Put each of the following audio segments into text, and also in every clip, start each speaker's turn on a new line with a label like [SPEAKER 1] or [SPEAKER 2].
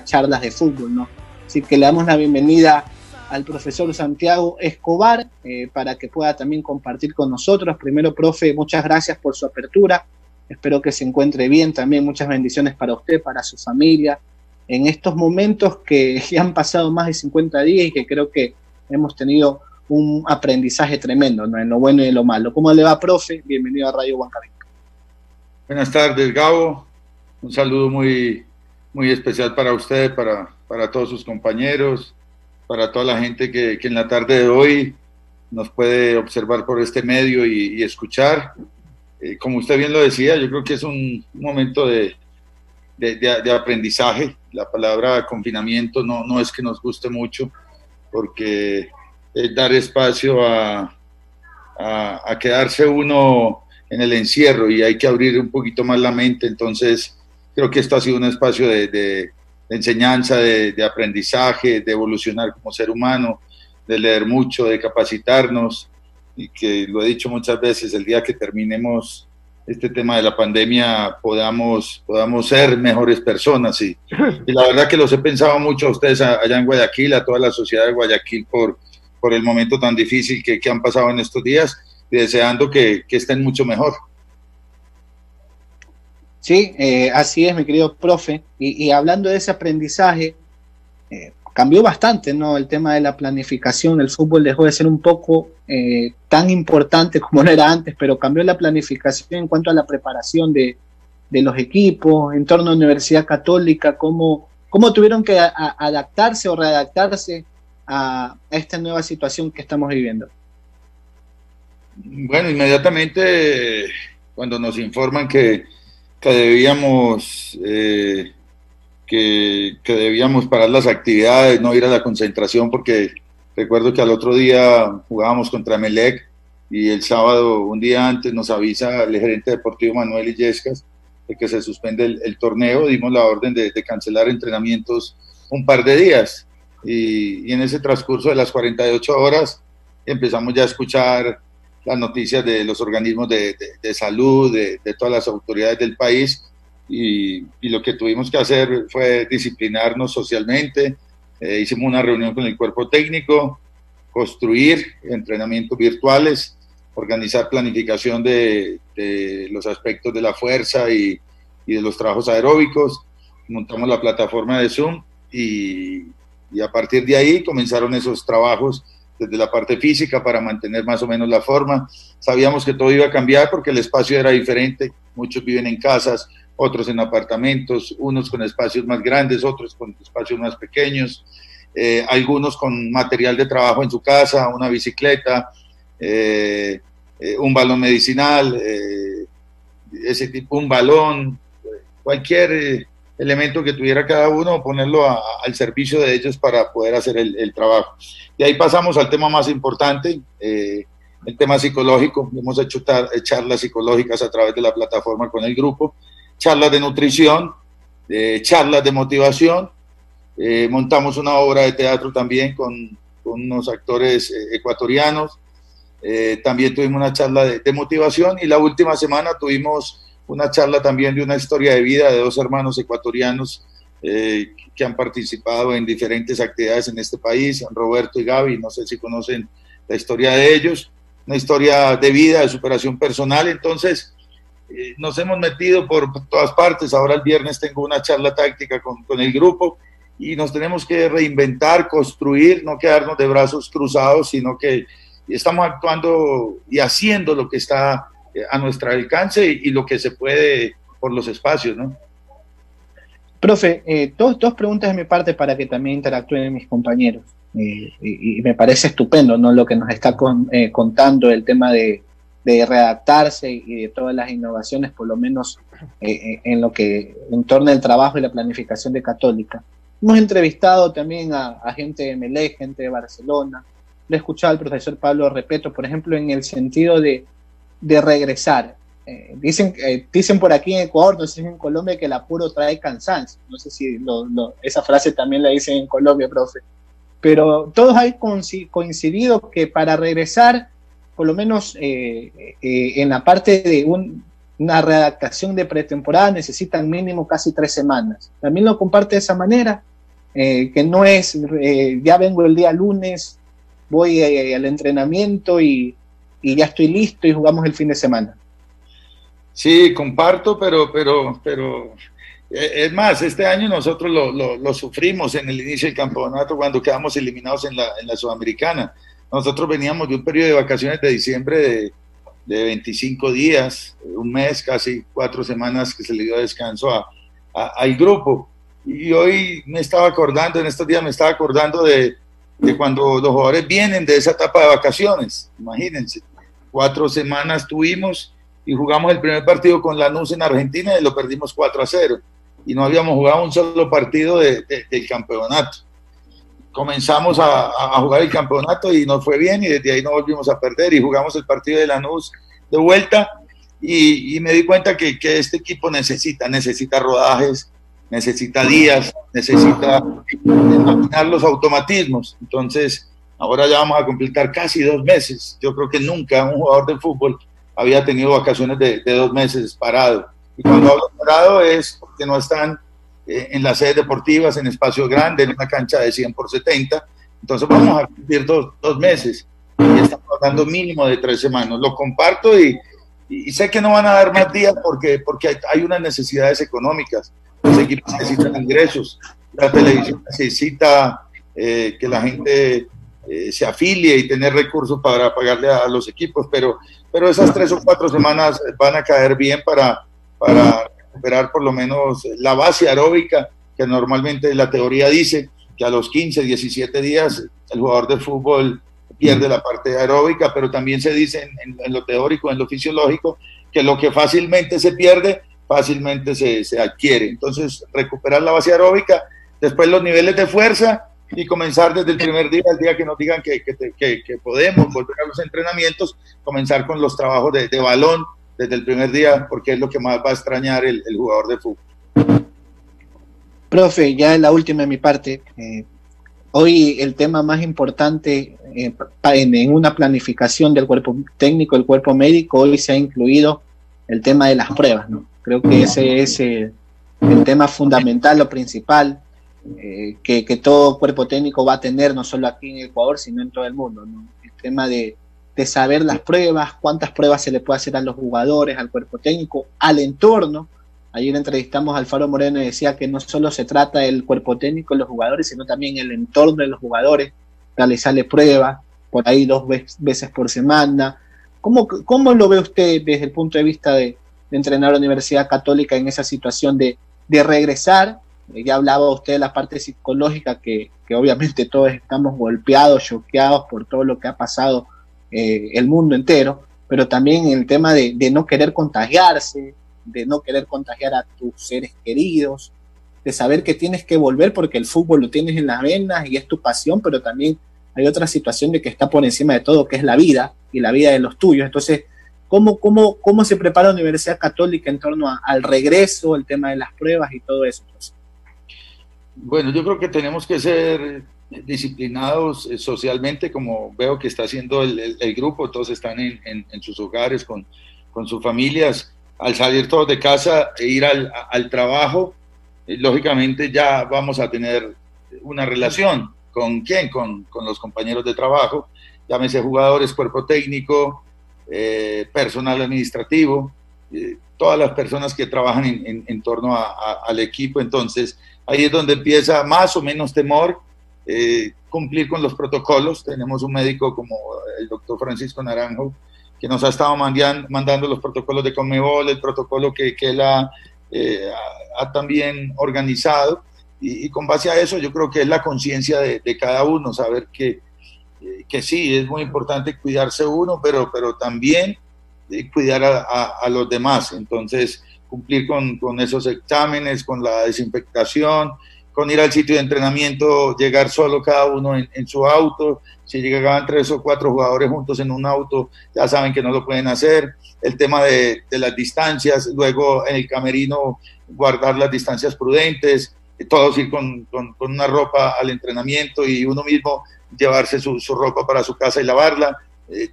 [SPEAKER 1] charlas de fútbol, ¿no? Así que le damos la bienvenida al profesor Santiago Escobar para que pueda también compartir con nosotros. Primero, profe, muchas gracias por su apertura. Espero que se encuentre bien también. Muchas bendiciones para usted, para su familia, en estos momentos que ya han pasado más de 50 días y que creo que hemos tenido un aprendizaje tremendo, ¿no? En lo bueno y en lo malo. ¿Cómo le va, profe? Bienvenido a Radio Huancabenca.
[SPEAKER 2] Buenas tardes, Gabo. Un saludo muy especial para usted, para todos sus compañeros, para toda la gente que en la tarde de hoy nos puede observar por este medio y escuchar. Como usted bien lo decía, yo creo que es un momento de aprendizaje. La palabra confinamiento no es que nos guste mucho, porque es dar espacio a quedarse uno en el encierro, y hay que abrir un poquito más la mente. Entonces creo que esto ha sido un espacio de enseñanza, de aprendizaje, de evolucionar como ser humano, de leer mucho, de capacitarnos, y que lo he dicho muchas veces, el día que terminemos este tema de la pandemia podamos ser mejores personas, y la verdad que los he pensado mucho a ustedes allá en Guayaquil, a toda la sociedad de Guayaquil por el momento tan difícil que han pasado en estos días, y deseando que estén mucho mejor.
[SPEAKER 1] Sí, así es, mi querido profe, y hablando de ese aprendizaje, cambió bastante, ¿no? El tema de la planificación. El fútbol dejó de ser un poco tan importante como no era antes, pero cambió la planificación en cuanto a la preparación de los equipos, en torno a la Universidad Católica, cómo tuvieron que adaptarse o readaptarse a esta nueva situación que estamos viviendo.
[SPEAKER 2] Bueno, inmediatamente cuando nos informan que debíamos que debíamos parar las actividades, no ir a la concentración, porque recuerdo que al otro día jugábamos contra Emelec, y el sábado, un día antes, nos avisa el gerente deportivo Manuel Illescas de que se suspende el torneo. Dimos la orden de cancelar entrenamientos un par de días, y en ese transcurso de las 48 horas empezamos ya a escuchar las noticias de los organismos de salud, de todas las autoridades del país, y lo que tuvimos que hacer fue disciplinarnos socialmente. Hicimos una reunión con el cuerpo técnico, construir entrenamientos virtuales, organizar planificación de los aspectos de la fuerza y de los trabajos aeróbicos. Montamos la plataforma de Zoom, y a partir de ahí comenzaron esos trabajos desde la parte física para mantener más o menos la forma. Sabíamos que todo iba a cambiar porque el espacio era diferente. Muchos viven en casas, otros en apartamentos, unos con espacios más grandes, otros con espacios más pequeños, algunos con material de trabajo en su casa, una bicicleta, un balón medicinal, ese tipo, un balón, cualquier elemento que tuviera cada uno, ponerlo al servicio de ellos para poder hacer el trabajo. De ahí pasamos al tema más importante, el tema psicológico. Hemos hecho charlas psicológicas a través de la plataforma con el grupo, charlas de nutrición, charlas de motivación. Montamos una obra de teatro también con unos actores ecuatorianos. También tuvimos una charla de motivación, y la última semana tuvimos una charla también de una historia de vida de dos hermanos ecuatorianos que han participado en diferentes actividades en este país, Roberto y Gaby. No sé si conocen la historia de ellos, una historia de vida, de superación personal. Entonces nos hemos metido por todas partes. Ahora el viernes tengo una charla táctica con el grupo, y nos tenemos que reinventar, construir, no quedarnos de brazos cruzados, sino que estamos actuando y haciendo lo que está a nuestro alcance y lo que se puede por los espacios, ¿no?
[SPEAKER 1] Profe, dos preguntas de mi parte para que también interactúen mis compañeros. Y me parece estupendo, ¿no?, lo que nos está contando, el tema de readaptarse y de todas las innovaciones, por lo menos en lo que en torno al trabajo y la planificación de Católica. Hemos entrevistado también a gente de Melec, gente de Barcelona. Le he escuchado al profesor Pablo Repeto, por ejemplo, en el sentido de regresar. Dicen por aquí en Ecuador, no sé si en Colombia, que el apuro trae cansancio. No sé si esa frase también la dicen en Colombia, profe. Pero todos han coincidido que para regresar, por lo menos en la parte de una readaptación de pretemporada necesitan mínimo casi 3 semanas. También lo comparte de esa manera, que no es, ya vengo el día lunes, voy al entrenamiento y ya estoy listo y jugamos el fin de semana.
[SPEAKER 2] Sí, comparto, pero es más, este año nosotros lo sufrimos en el inicio del campeonato cuando quedamos eliminados en la Sudamericana. Nosotros veníamos de un periodo de vacaciones de diciembre de 25 días, un mes, casi 4 semanas que se le dio descanso al grupo. Y hoy me estaba acordando, en estos días me estaba acordando de cuando los jugadores vienen de esa etapa de vacaciones. Imagínense, 4 semanas tuvimos y jugamos el primer partido con Lanús en Argentina y lo perdimos 4-0. Y no habíamos jugado un solo partido del campeonato. Comenzamos a jugar el campeonato y nos fue bien y desde ahí no volvimos a perder y jugamos el partido de Lanús de vuelta y me di cuenta que este equipo necesita rodajes, necesita días, necesita dominar los automatismos. Entonces ahora ya vamos a completar casi 2 meses. Yo creo que nunca un jugador de fútbol había tenido vacaciones de 2 meses parado. Y cuando hablo parado es porque no están en las sedes deportivas, en espacios grandes, en una cancha de 100 por 70. Entonces vamos a cumplir 2 meses y estamos hablando mínimo de 3 semanas. Lo comparto y sé que no van a dar más días porque hay unas necesidades económicas. Los equipos necesitan ingresos, la televisión necesita que la gente se afilie y tener recursos para pagarle a los equipos, pero esas 3 o 4 semanas van a caer bien para recuperar por lo menos la base aeróbica, que normalmente la teoría dice que a los 15, 17 días el jugador de fútbol pierde la parte aeróbica, pero también se dice en lo teórico, en lo fisiológico, que lo que fácilmente se pierde, fácilmente se adquiere. Entonces, recuperar la base aeróbica, después los niveles de fuerza y comenzar desde el primer día, el día que nos digan que podemos volver a los entrenamientos, comenzar con los trabajos de balón desde el primer día, porque es lo que más va a extrañar el jugador de fútbol.
[SPEAKER 1] Profe, ya la última de mi parte. Hoy el tema más importante en una planificación del cuerpo técnico, el cuerpo médico, hoy se ha incluido el tema de las pruebas, ¿no? Creo que ese es el tema fundamental, lo principal, que todo cuerpo técnico va a tener, no solo aquí en Ecuador, sino en todo el mundo, ¿no? El tema de saber las pruebas, cuántas pruebas se le puede hacer a los jugadores, al cuerpo técnico, al entorno. Ayer entrevistamos a Alfaro Moreno y decía que no solo se trata del cuerpo técnico de los jugadores, sino también el entorno de los jugadores, realizarle pruebas por ahí 2 veces por semana. ¿Cómo lo ve usted desde el punto de vista de entrenar a la Universidad Católica en esa situación de regresar? Ya hablaba usted de la parte psicológica, que obviamente todos estamos golpeados, choqueados por todo lo que ha pasado el mundo entero, pero también el tema de no querer contagiarse, de no querer contagiar a tus seres queridos, de saber que tienes que volver porque el fútbol lo tienes en las venas y es tu pasión, pero también hay otra situación de que está por encima de todo, que es la vida y la vida de los tuyos. Entonces, ¿cómo se prepara la Universidad Católica en torno al regreso, el tema de las pruebas y todo eso? Entonces,
[SPEAKER 2] bueno, yo creo que tenemos que ser disciplinados socialmente, como veo que está haciendo el grupo. Todos están en sus hogares con sus familias. Al salir todos de casa e ir al trabajo, lógicamente ya vamos a tener una relación. ¿Con quién? Con los compañeros de trabajo, llámese jugadores, cuerpo técnico, personal administrativo, todas las personas que trabajan en torno al equipo. Entonces ahí es donde empieza más o menos temor, cumplir con los protocolos. Tenemos un médico como el doctor Francisco Naranjo, que nos ha estado mandando los protocolos de Conmebol, el protocolo que él ha también organizado, y con base a eso yo creo que es la conciencia de cada uno, saber que sí, es muy importante cuidarse uno, pero también cuidar a los demás. Entonces, cumplir con esos exámenes, con la desinfectación, con ir al sitio de entrenamiento, llegar solo cada uno en su auto. Si llegaban 3 o 4 jugadores juntos en un auto, ya saben que no lo pueden hacer. El tema de las distancias, luego en el camerino guardar las distancias prudentes, todos ir con una ropa al entrenamiento y uno mismo llevarse su ropa para su casa y lavarla,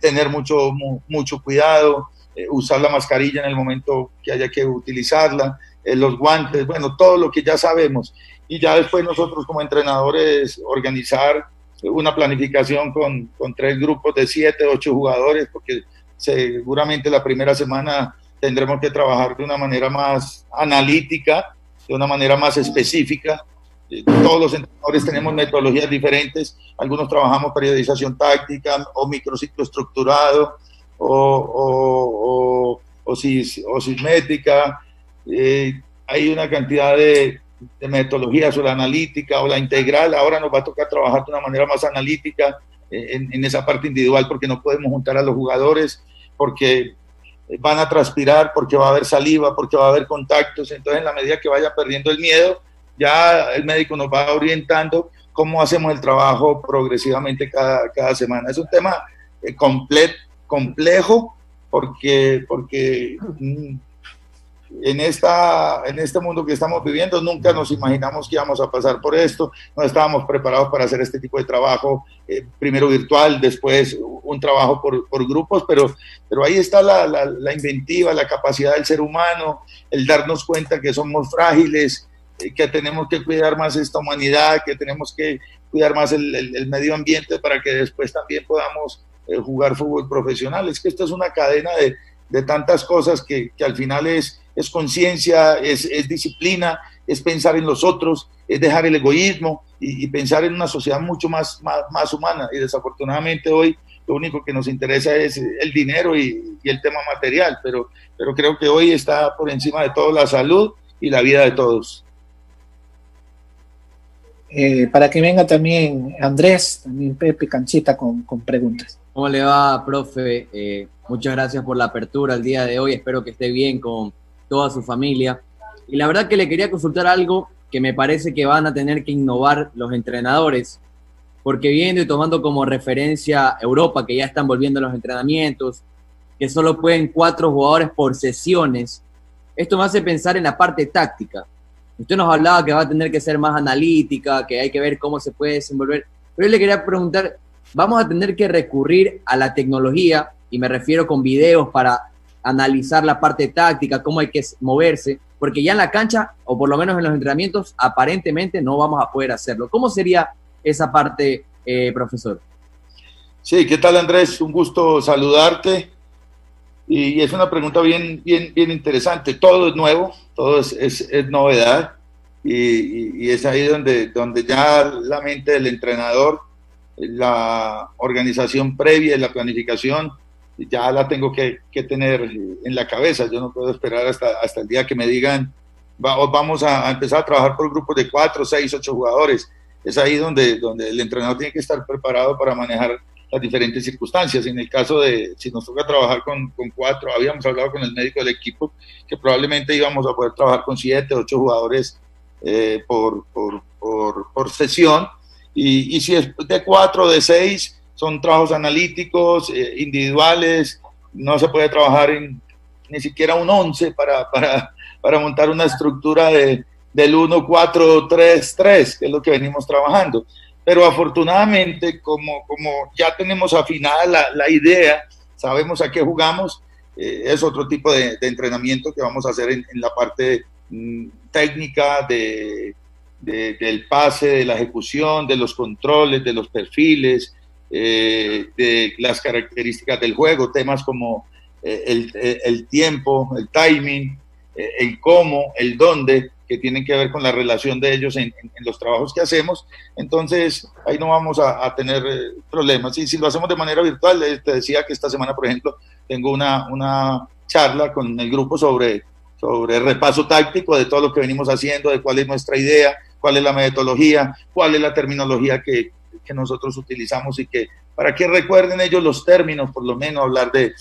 [SPEAKER 2] tener mucho cuidado, usar la mascarilla en el momento que haya que utilizarla, los guantes, bueno, todo lo que ya sabemos. Y ya después nosotros como entrenadores organizar una planificación con 3 grupos de 7, 8 jugadores, porque seguramente la primera semana tendremos que trabajar de una manera más analítica, de una manera más específica. Todos los entrenadores tenemos metodologías diferentes, algunos trabajamos periodización táctica o microciclo estructurado o sismétrica. Hay una cantidad de metodologías, o la analítica o la integral. Ahora nos va a tocar trabajar de una manera más analítica en esa parte individual, porque no podemos juntar a los jugadores, porque van a transpirar, porque va a haber saliva, porque va a haber contactos. Entonces, en la medida que vaya perdiendo el miedo, ya el médico nos va orientando cómo hacemos el trabajo progresivamente cada semana. Es un tema complejo, porque en este mundo que estamos viviendo nunca nos imaginamos que íbamos a pasar por esto, no estábamos preparados para hacer este tipo de trabajo, primero virtual, después un trabajo por grupos, pero ahí está la inventiva, la capacidad del ser humano, el darnos cuenta que somos frágiles, que tenemos que cuidar más esta humanidad, que tenemos que cuidar más el medio ambiente para que después también podamos jugar fútbol profesional. Es que esto es una cadena de tantas cosas que al final es conciencia, es disciplina, es pensar en los otros, es dejar el egoísmo y pensar en una sociedad mucho más humana. Y desafortunadamente hoy lo único que nos interesa es el dinero y el tema material, pero creo que hoy está por encima de todo la salud y la vida de todos.
[SPEAKER 1] Para que venga también Andrés, también Pepe Canchita con preguntas.
[SPEAKER 3] ¿Cómo le va, profe? Muchas gracias por la apertura el día de hoy, espero que esté bien con toda su familia. Y la verdad que le quería consultar algo que me parece que van a tener que innovar los entrenadores, porque viendo y tomando como referencia Europa, que ya están volviendo a los entrenamientos, que solo pueden 4 jugadores por sesiones, esto me hace pensar en la parte táctica. Usted nos hablaba que va a tener que ser más analítica, que hay que ver cómo se puede desenvolver, pero yo le quería preguntar, ¿vamos a tener que recurrir a la tecnología? Y me refiero con videos para analizar la parte táctica, cómo hay que moverse, porque ya en la cancha, o por lo menos en los entrenamientos, aparentemente no vamos a poder hacerlo. ¿Cómo sería esa parte, profesor?
[SPEAKER 2] Sí, ¿qué tal, Andrés? Un gusto saludarte. Y es una pregunta bien interesante. Todo es nuevo, todo es novedad, y es ahí donde ya la mente del entrenador, la organización previa y la planificación, ya la tengo que tener en la cabeza. Yo no puedo esperar hasta el día que me digan vamos a empezar a trabajar por grupos de 4, 6, 8 jugadores. Es ahí donde el entrenador tiene que estar preparado para manejar las diferentes circunstancias. En el caso de, si nos toca trabajar con 4, habíamos hablado con el médico del equipo que probablemente íbamos a poder trabajar con 7, 8 jugadores por sesión, y si es de 4 o de 6, son trabajos analíticos, individuales. No se puede trabajar ni siquiera un 11 para montar una estructura del 1-4-3-3, que es lo que venimos trabajando. Pero afortunadamente, como ya tenemos afinada la idea, sabemos a qué jugamos, es otro tipo de entrenamiento que vamos a hacer en la parte técnica del pase, de la ejecución, de los controles, de los perfiles, de las características del juego, temas como el tiempo, el timing, el cómo, el dónde, que tienen que ver con la relación de ellos en los trabajos que hacemos. Entonces ahí no vamos a tener problemas. Y si lo hacemos de manera virtual, te decía que esta semana, por ejemplo, tengo una charla con el grupo sobre repaso táctico de todo lo que venimos haciendo, de cuál es nuestra idea, cuál es la metodología, cuál es la terminología que nosotros utilizamos, y que para que recuerden ellos los términos, por lo menos hablar de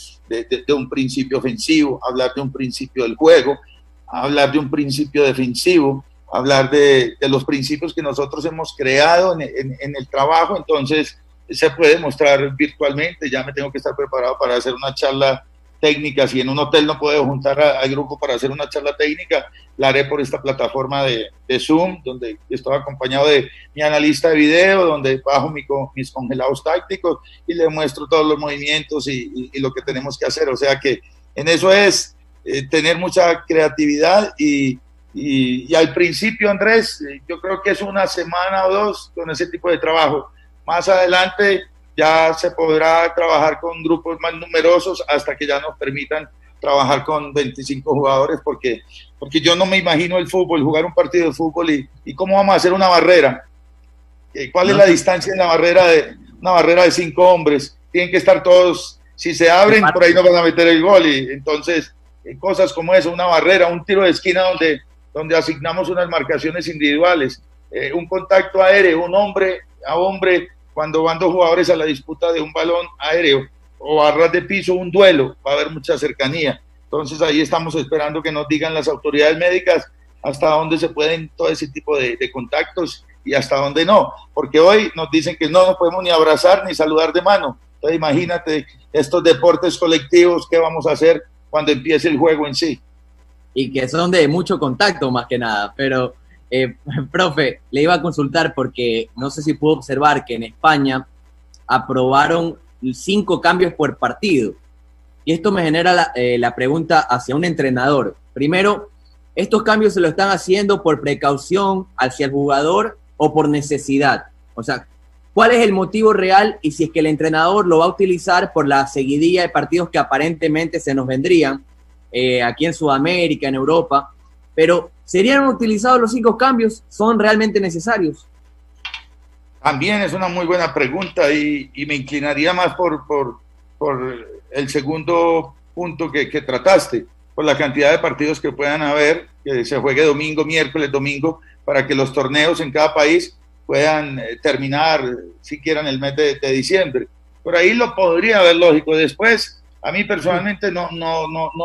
[SPEAKER 2] un principio ofensivo, hablar de un principio del juego, hablar de un principio defensivo, hablar de los principios que nosotros hemos creado en el trabajo. Entonces se puede mostrar virtualmente. Ya me tengo que estar preparado para hacer una charla técnica. Si en un hotel no puedo juntar al grupo para hacer una charla técnica, la haré por esta plataforma de Zoom, donde estoy acompañado de mi analista de video, donde bajo mis congelados tácticos y le muestro todos los movimientos y lo que tenemos que hacer. O sea que en eso es tener mucha creatividad y al principio, Andrés, yo creo que es una semana o dos con ese tipo de trabajo. Más adelante ya se podrá trabajar con grupos más numerosos hasta que ya nos permitan trabajar con 25 jugadores, porque yo no me imagino el fútbol, jugar un partido de fútbol y cómo vamos a hacer una barrera. ¿Cuál es la distancia en la barrera una barrera de 5 hombres? Tienen que estar todos, si se abren, por ahí no van a meter el gol. Y entonces, cosas como eso, una barrera, un tiro de esquina donde asignamos unas marcaciones individuales, un contacto aéreo, un hombre a hombre, cuando van 2 jugadores a la disputa de un balón aéreo, o a ras de piso, un duelo, va a haber mucha cercanía. Entonces ahí estamos esperando que nos digan las autoridades médicas hasta dónde se pueden todo ese tipo de contactos y hasta dónde no, porque hoy nos dicen que no nos podemos ni abrazar ni saludar de mano. Entonces imagínate estos deportes colectivos, ¿qué vamos a hacer cuando empiece el juego en sí?
[SPEAKER 3] Y que son de mucho contacto más que nada, pero profe, le iba a consultar porque no sé si pudo observar que en España aprobaron 5 cambios por partido, y esto me genera la pregunta hacia un entrenador. Primero, ¿estos cambios se lo están haciendo por precaución hacia el jugador o por necesidad? O sea, ¿cuál es el motivo real y si es que el entrenador lo va a utilizar por la seguidilla de partidos que aparentemente se nos vendrían aquí en Sudamérica, en Europa? Pero ¿serían utilizados los 5 cambios? ¿Son realmente necesarios?
[SPEAKER 2] También es una muy buena pregunta y me inclinaría más por el segundo punto que trataste, por la cantidad de partidos que puedan haber, que se juegue domingo, miércoles, domingo, para que los torneos en cada país puedan terminar siquiera en el mes de diciembre. Por ahí lo podría ver lógico. Después, a mí personalmente no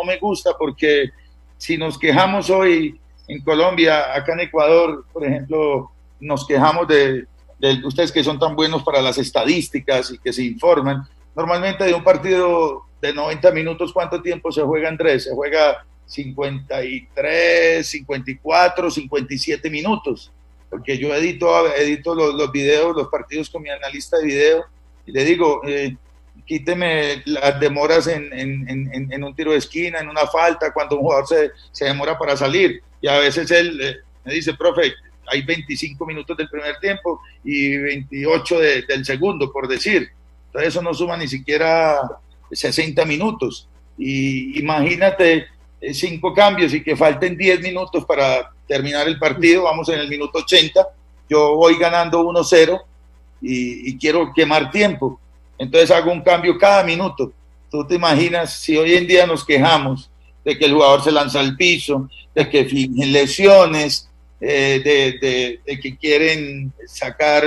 [SPEAKER 2] me gusta, porque si nos quejamos hoy en Colombia, acá en Ecuador, por ejemplo, nos quejamos de ustedes que son tan buenos para las estadísticas y que se informan. Normalmente de un partido de 90 minutos, ¿cuánto tiempo se juega, Andrés? Se juega 53, 54, 57 minutos. Porque yo edito los videos, los partidos con mi analista de video, y le digo, quíteme las demoras en un tiro de esquina, en una falta, cuando un jugador se demora para salir. Y a veces él me dice, profe, hay 25 minutos del primer tiempo y 28 del segundo, por decir. Entonces eso no suma ni siquiera 60 minutos. Y imagínate 5 cambios y que falten 10 minutos para terminar el partido. Vamos en el minuto 80, yo voy ganando 1-0 y quiero quemar tiempo. Entonces hago un cambio cada minuto. Tú te imaginas si hoy en día nos quejamos de que el jugador se lanza al piso, de que fingen lesiones, de que quieren sacar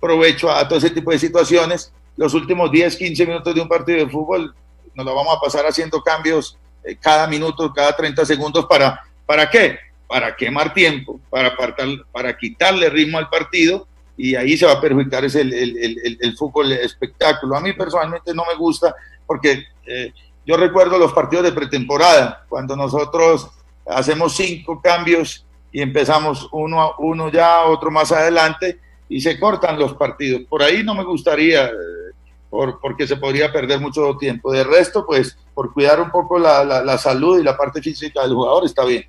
[SPEAKER 2] provecho a todo ese tipo de situaciones. Los últimos 10, 15 minutos de un partido de fútbol nos lo vamos a pasar haciendo cambios cada minuto, cada 30 segundos. ¿Para qué? Para quemar tiempo, para quitarle ritmo al partido, y ahí se va a perjudicar el fútbol espectáculo. A mí personalmente no me gusta, porque yo recuerdo los partidos de pretemporada, cuando nosotros hacemos 5 cambios y empezamos uno ya, otro más adelante, y se cortan los partidos. Por ahí no me gustaría, porque se podría perder mucho tiempo. De resto, pues, por cuidar un poco la salud y la parte física del jugador, está bien.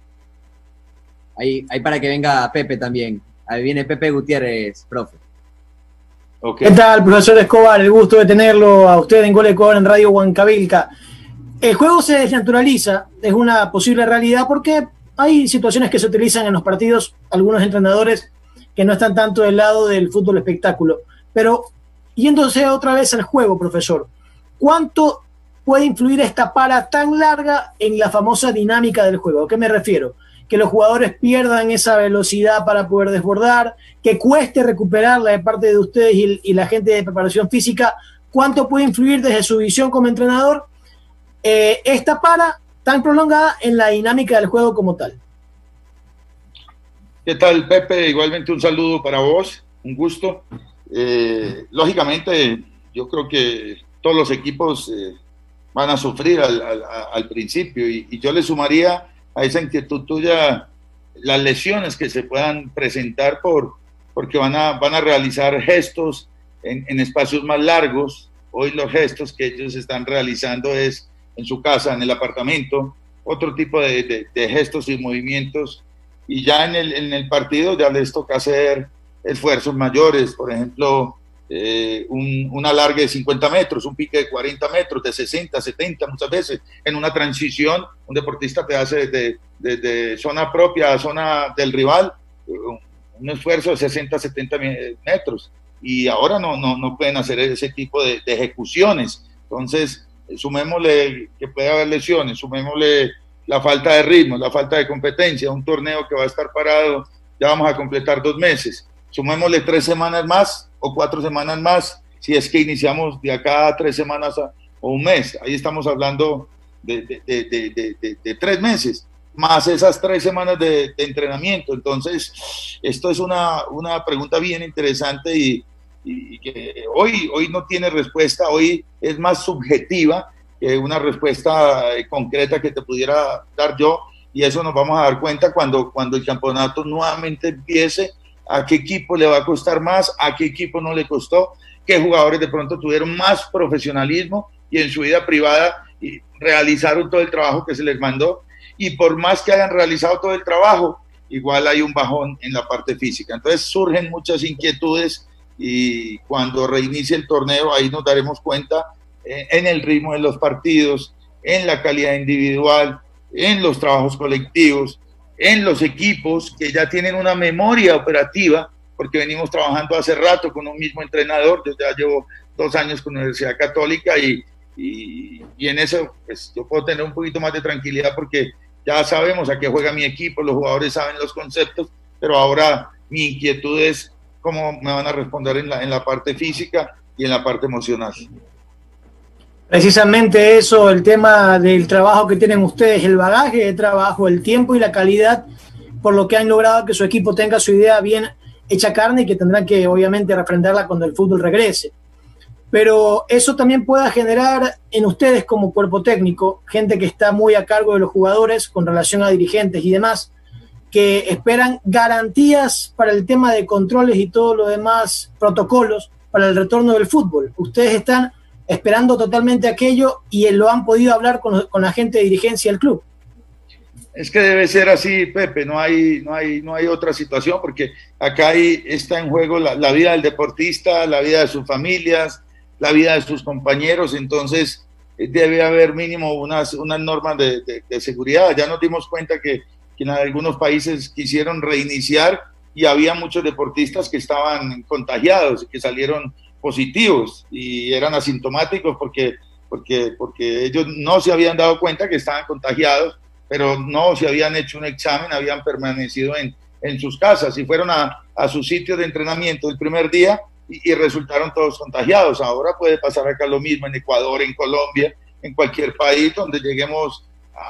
[SPEAKER 3] Ahí para que venga Pepe también. Ahí viene Pepe Gutiérrez, profe.
[SPEAKER 4] Okay. ¿Qué tal, profesor Escobar? El gusto de tenerlo a usted en Gol Ecuador en Radio Huancavilca. El juego se desnaturaliza, es una posible realidad, porque hay situaciones que se utilizan en los partidos, algunos entrenadores que no están tanto del lado del fútbol espectáculo. Pero yéndose otra vez al juego, profesor, ¿cuánto puede influir esta para tan larga en la famosa dinámica del juego? ¿A qué me refiero? Que los jugadores pierdan esa velocidad para poder desbordar, que cueste recuperarla de parte de ustedes y la gente de preparación física. ¿Cuánto puede influir desde su visión como entrenador esta para tan prolongada en la dinámica del juego como tal?
[SPEAKER 2] ¿Qué tal, Pepe? Igualmente un saludo para vos, un gusto. Lógicamente, yo creo que todos los equipos van a sufrir al principio, y yo le sumaría a esa inquietud tuya las lesiones que se puedan presentar porque van a realizar gestos en espacios más largos. Hoy los gestos que ellos están realizando es en su casa, en el apartamento, otro tipo de gestos y movimientos, y ya en el partido ya les toca hacer esfuerzos mayores, por ejemplo, un alargue de 50 metros, un pique de 40 metros, de 60, 70 muchas veces. En una transición, un deportista te hace de zona propia a zona del rival un esfuerzo de 60, 70 metros. Y ahora no pueden hacer ese tipo de ejecuciones. Entonces, sumémosle que puede haber lesiones, sumémosle la falta de ritmo, la falta de competencia, un torneo que va a estar parado, ya vamos a completar 2 meses. Sumémosle 3 semanas más o 4 semanas más, si es que iniciamos de acá a 3 semanas o un mes. Ahí estamos hablando de 3 meses, más esas 3 semanas de entrenamiento. Entonces, esto es una pregunta bien interesante y que hoy no tiene respuesta, hoy es más subjetiva que una respuesta concreta que te pudiera dar yo, y eso nos vamos a dar cuenta cuando el campeonato nuevamente empiece, a qué equipo le va a costar más, a qué equipo no le costó, qué jugadores de pronto tuvieron más profesionalismo y en su vida privada realizaron todo el trabajo que se les mandó, y por más que hayan realizado todo el trabajo, igual hay un bajón en la parte física. Entonces surgen muchas inquietudes y cuando reinicie el torneo ahí nos daremos cuenta en el ritmo de los partidos, en la calidad individual, en los trabajos colectivos, en los equipos que ya tienen una memoria operativa, porque venimos trabajando hace rato con un mismo entrenador. Yo ya llevo 2 años con la Universidad Católica y en eso pues, yo puedo tener un poquito más de tranquilidad porque ya sabemos a qué juega mi equipo, los jugadores saben los conceptos, pero ahora mi inquietud es cómo me van a responder en la parte física y en la parte emocional.
[SPEAKER 4] Precisamente eso, el tema del trabajo que tienen ustedes, el bagaje de trabajo, el tiempo y la calidad, por lo que han logrado que su equipo tenga su idea bien hecha carne y que tendrán que obviamente refrendarla cuando el fútbol regrese. Pero eso también pueda generar en ustedes como cuerpo técnico, gente que está muy a cargo de los jugadores con relación a dirigentes y demás, que esperan garantías para el tema de controles y todo lo demás, protocolos para el retorno del fútbol. Ustedes están esperando totalmente aquello y lo han podido hablar con la gente de dirigencia del club.
[SPEAKER 2] Es que debe ser así, Pepe, no hay otra situación, porque acá está en juego la vida del deportista, la vida de sus familias, la vida de sus compañeros. Entonces debe haber mínimo unas normas de seguridad. Ya nos dimos cuenta que en algunos países quisieron reiniciar y había muchos deportistas que estaban contagiados y que salieron positivos y eran asintomáticos porque ellos no se habían dado cuenta que estaban contagiados, pero no se habían hecho un examen, habían permanecido en sus casas y fueron a su sitio de entrenamiento el primer día y resultaron todos contagiados. Ahora puede pasar acá lo mismo en Ecuador, en Colombia, en cualquier país donde lleguemos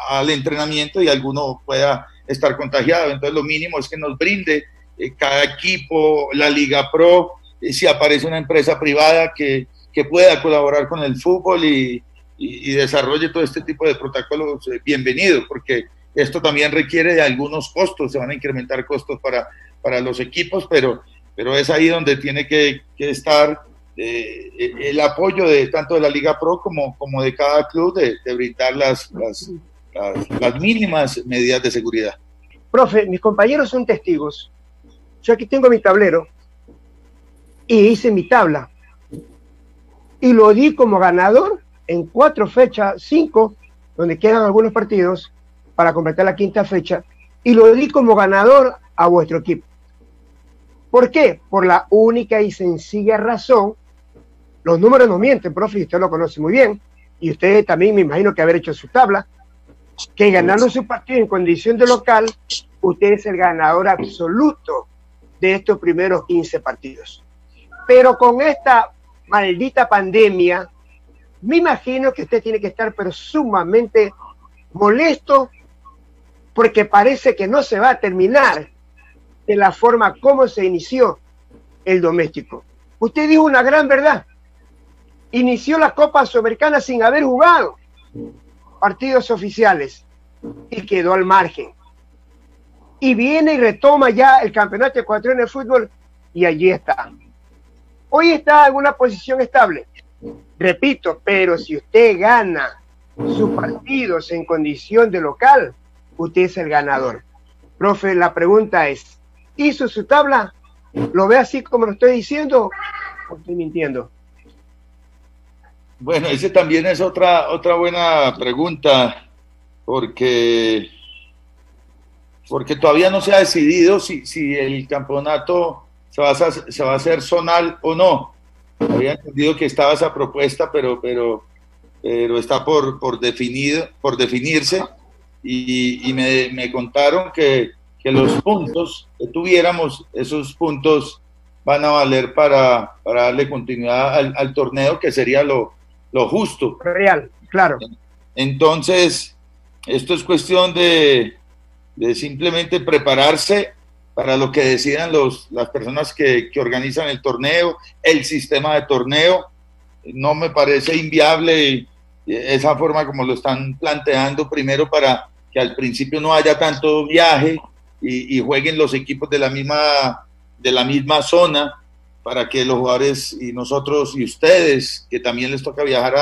[SPEAKER 2] al entrenamiento y alguno pueda estar contagiado. Entonces lo mínimo es que nos brinde cada equipo, la Liga Pro, si aparece una empresa privada que pueda colaborar con el fútbol y desarrolle todo este tipo de protocolos, bienvenido, porque esto también requiere de algunos costos, se van a incrementar costos para los equipos, pero es ahí donde tiene que estar el apoyo de tanto de la Liga Pro como de cada club de brindar las mínimas medidas de seguridad.
[SPEAKER 5] Profe, mis compañeros son testigos. Yo aquí tengo mi tablero y hice mi tabla y lo di como ganador en 4 fechas, 5, donde quedan algunos partidos para completar la 5ª fecha, y lo di como ganador a vuestro equipo. ¿Por qué? Por la única y sencilla razón, los números no mienten, profe, y usted lo conoce muy bien, y usted también me imagino que haber hecho su tabla, que ganando su partido en condición de local, usted es el ganador absoluto de estos primeros 15 partidos. Pero con esta maldita pandemia, me imagino que usted tiene que estar pero sumamente molesto porque parece que no se va a terminar de la forma como se inició el doméstico. Usted dijo una gran verdad. Inició la Copa Sudamericana sin haber jugado partidos oficiales y quedó al margen. Y viene y retoma ya el campeonato ecuatoriano de fútbol y allí está. Hoy está en una posición estable. Repito, pero si usted gana sus partidos en condición de local, usted es el ganador. Profe, la pregunta es, ¿hizo su tabla? ¿Lo ve así como lo estoy diciendo o estoy mintiendo?
[SPEAKER 2] Bueno, ese también es otra buena pregunta, porque todavía no se ha decidido si el campeonato se va a hacer zonal o no. Había entendido que estaba esa propuesta, pero está por definirse, y me contaron que los puntos que tuviéramos, esos puntos van a valer para darle continuidad al torneo, que sería lo justo.
[SPEAKER 5] Real, claro.
[SPEAKER 2] Entonces, esto es cuestión de simplemente prepararse para lo que decidan las personas que organizan el torneo, el sistema de torneo. No me parece inviable esa forma como lo están planteando, primero para que al principio no haya tanto viaje y jueguen los equipos de la misma zona, para que los jugadores y nosotros y ustedes, que también les toca viajar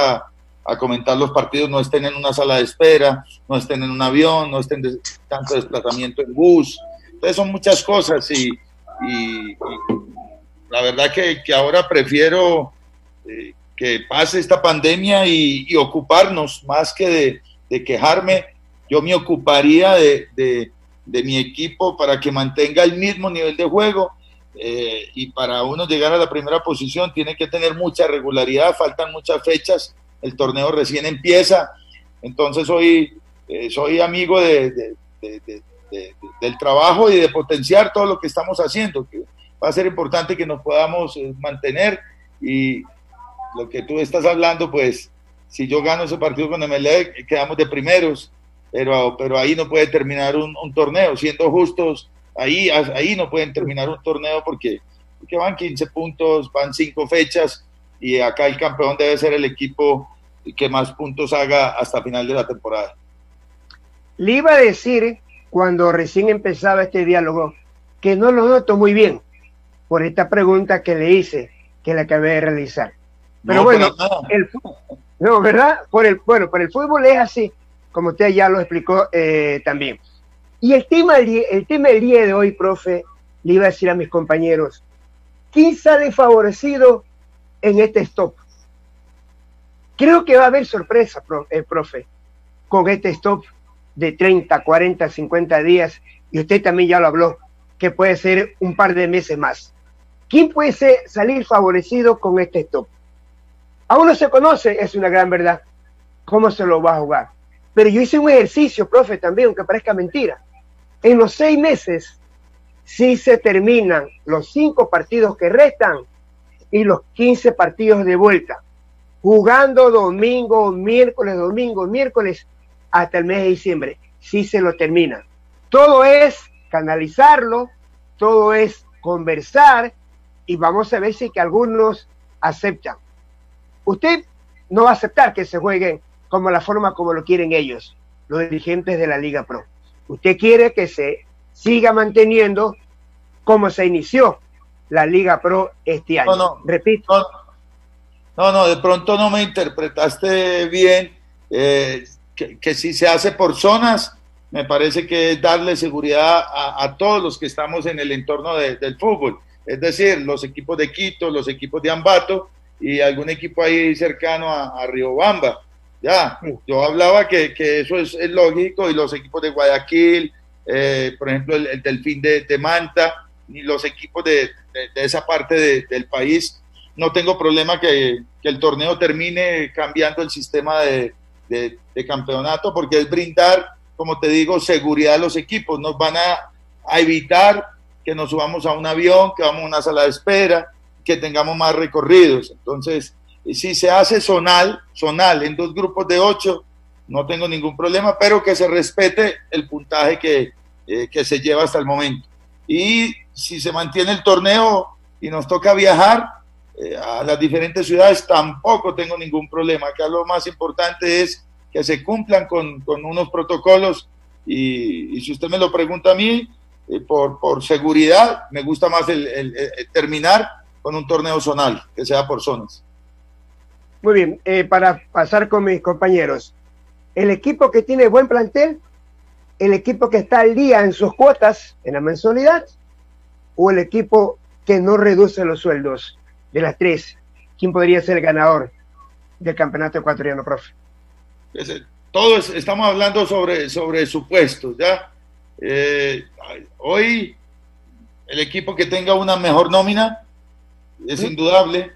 [SPEAKER 2] a comentar los partidos, no estén en una sala de espera, no estén en un avión, no estén tanto desplazamiento en bus. Entonces son muchas cosas, y la verdad que ahora prefiero que pase esta pandemia y ocuparnos, más que de quejarme. Yo me ocuparía de mi equipo para que mantenga el mismo nivel de juego, y para uno llegar a la primera posición tiene que tener mucha regularidad, faltan muchas fechas, el torneo recién empieza. Entonces soy amigo del trabajo y de potenciar todo lo que estamos haciendo, que va a ser importante que nos podamos mantener. Y lo que tú estás hablando, pues si yo gano ese partido con Emelec, quedamos de primeros, pero ahí no puede terminar un torneo, siendo justos. Ahí no pueden terminar un torneo porque van 15 puntos, van 5 fechas, y acá el campeón debe ser el equipo que más puntos haga hasta final de la temporada.
[SPEAKER 5] Le iba a decir, cuando recién empezaba este diálogo, que no lo noto muy bien por esta pregunta que le hice, que le acabé de realizar. Pero bueno, no, ¿verdad? Por el fútbol es así, como usted ya lo explicó también. Y el tema del día de hoy, profe, le iba a decir a mis compañeros, ¿quién sale favorecido en este stop? Creo que va a haber sorpresa, profe, con este stop de 30, 40, 50 días, y usted también ya lo habló, que puede ser un par de meses más. ¿Quién puede salir favorecido con este stop? Aún no se conoce, es una gran verdad, cómo se lo va a jugar. Pero yo hice un ejercicio, profe, también, aunque parezca mentira. En los 6 meses, sí se terminan los 5 partidos que restan y los 15 partidos de vuelta, jugando domingo, miércoles, hasta el mes de diciembre. Sí se lo termina. Todo es canalizarlo, todo es conversar, y vamos a ver si que algunos aceptan. Usted no va a aceptar que se jueguen como la forma como lo quieren ellos, los dirigentes de la Liga Pro. Usted quiere que se siga manteniendo como se inició la Liga Pro este año. Repito.
[SPEAKER 2] No, de pronto no me interpretaste bien. Que si se hace por zonas, me parece que es darle seguridad a todos los que estamos en el entorno del fútbol. Es decir, los equipos de Quito, los equipos de Ambato y algún equipo ahí cercano a Riobamba. Ya, yo hablaba que eso es lógico, y los equipos de Guayaquil, por ejemplo, el Delfín de Manta, y los equipos de esa parte del país. No tengo problema que el torneo termine cambiando el sistema de campeonato, porque es brindar, como te digo, seguridad a los equipos. Nos van a evitar que nos subamos a un avión, que vamos a una sala de espera, que tengamos más recorridos. Entonces, si se hace zonal en 2 grupos de 8, no tengo ningún problema, pero que se respete el puntaje que se lleva hasta el momento. Y si se mantiene el torneo y nos toca viajar a las diferentes ciudades, tampoco tengo ningún problema. Acá lo más importante es que se cumplan con unos protocolos, y si usted me lo pregunta a mí, por seguridad, me gusta más el terminar con un torneo zonal, que sea por zonas.
[SPEAKER 5] Muy bien, para pasar con mis compañeros, el equipo que tiene buen plantel, el equipo que está al día en sus cuotas, en la mensualidad, o el equipo que no reduce los sueldos. De las tres, ¿quién podría ser el ganador del campeonato ecuatoriano, profe?
[SPEAKER 2] Todos estamos hablando sobre supuestos, ¿ya? Hoy el equipo que tenga una mejor nómina es indudable,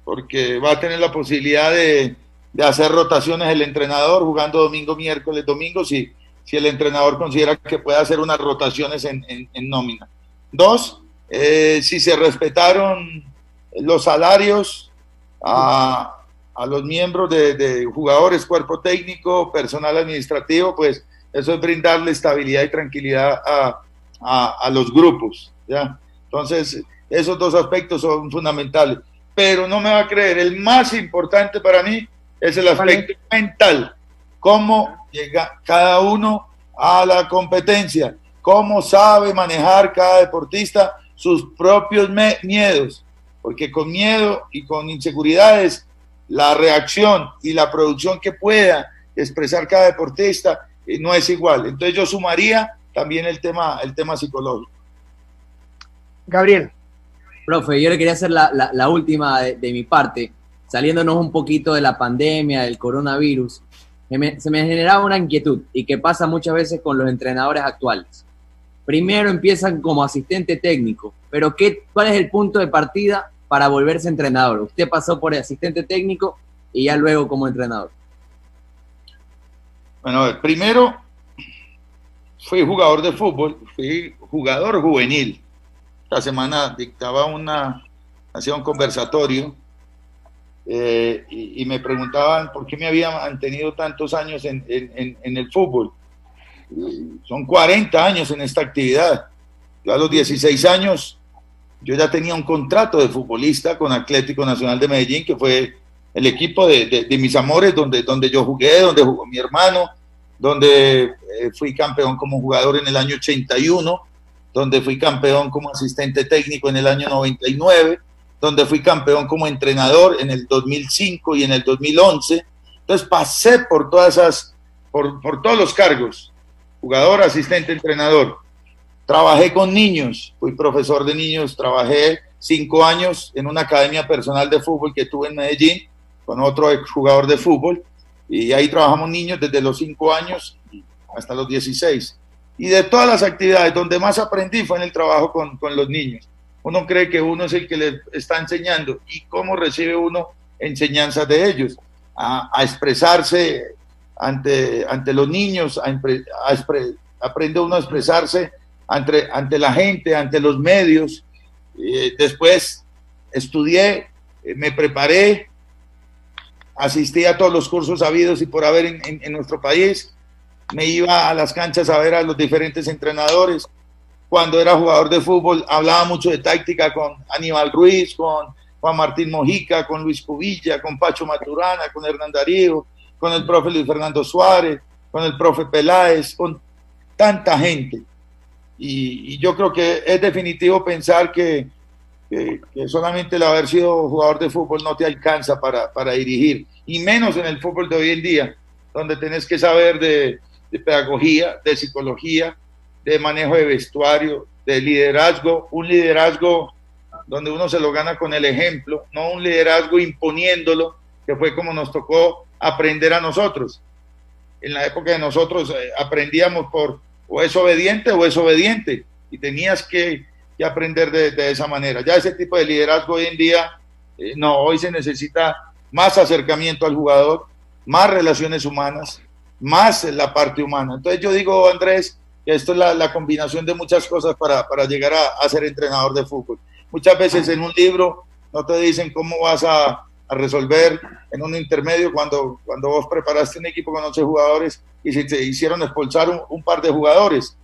[SPEAKER 2] porque va a tener la posibilidad de hacer rotaciones el entrenador, jugando domingo, miércoles, domingo, si el entrenador considera que puede hacer unas rotaciones en nómina. Dos, si se respetaron los salarios a los miembros de jugadores, cuerpo técnico, personal administrativo, pues eso es brindarle estabilidad y tranquilidad a los grupos, ¿ya? Entonces, esos dos aspectos son fundamentales. Pero no me va a creer, el más importante para mí es el aspecto mental. Cómo llega cada uno a la competencia, cómo sabe manejar cada deportista sus propios miedos, porque con miedo y con inseguridades, la reacción y la producción que pueda expresar cada deportista no es igual. Entonces yo sumaría también el tema psicológico.
[SPEAKER 5] Gabriel.
[SPEAKER 3] Profe, yo le quería hacer la última de mi parte, saliéndonos un poquito de la pandemia, del coronavirus. Se me generaba una inquietud, y que pasa muchas veces con los entrenadores actuales. Primero empiezan como asistente técnico, pero ¿cuál es el punto de partida para volverse entrenador? Usted pasó por asistente técnico y ya luego como entrenador.
[SPEAKER 2] Bueno, primero fui jugador de fútbol, fui jugador juvenil. Esta semana dictaba hacía un conversatorio y me preguntaban por qué me había mantenido tantos años en el fútbol. Son 40 años en esta actividad. Yo a los 16 años, yo ya tenía un contrato de futbolista con Atlético Nacional de Medellín, que fue el equipo de mis amores, donde yo jugué, donde jugó mi hermano, donde fui campeón como jugador en el año 81, donde fui campeón como asistente técnico en el año 99, donde fui campeón como entrenador en el 2005 y en el 2011. Entonces pasé por todas por todos los cargos: jugador, asistente, entrenador. Trabajé con niños, fui profesor de niños, trabajé 5 años en una academia personal de fútbol que tuve en Medellín con otro exjugador de fútbol, y ahí trabajamos niños desde los 5 años hasta los 16. Y de todas las actividades, donde más aprendí fue en el trabajo con los niños. Uno cree que uno es el que le está enseñando, y cómo recibe uno enseñanzas de ellos, a expresarse ante los niños, aprende uno a expresarse ante la gente, ante los medios. Después estudié, me preparé, asistí a todos los cursos habidos y por haber en nuestro país. Me iba a las canchas a ver a los diferentes entrenadores. Cuando era jugador de fútbol hablaba mucho de táctica con Aníbal Ruiz, con Juan Martín Mojica, con Luis Cubilla, con Pacho Maturana, con Hernán Darío, con el profe Luis Fernando Suárez, con el profe Peláez, con tanta gente. Y yo creo que es definitivo pensar que solamente el haber sido jugador de fútbol no te alcanza para dirigir, y menos en el fútbol de hoy en día, donde tenés que saber de pedagogía, de psicología, de manejo de vestuario, de liderazgo, un liderazgo donde uno se lo gana con el ejemplo, no un liderazgo imponiéndolo, que fue como nos tocó aprender a nosotros. En la época de nosotros aprendíamos por o es obediente, y tenías que aprender de esa manera. Ya ese tipo de liderazgo hoy en día, no, hoy se necesita más acercamiento al jugador, más relaciones humanas, más la parte humana. Entonces yo digo, Andrés, que esto es la combinación de muchas cosas para llegar a ser entrenador de fútbol. Muchas veces en un libro no te dicen cómo vas a resolver en un intermedio cuando vos preparaste un equipo con 11 jugadores y se te hicieron expulsar un par de jugadores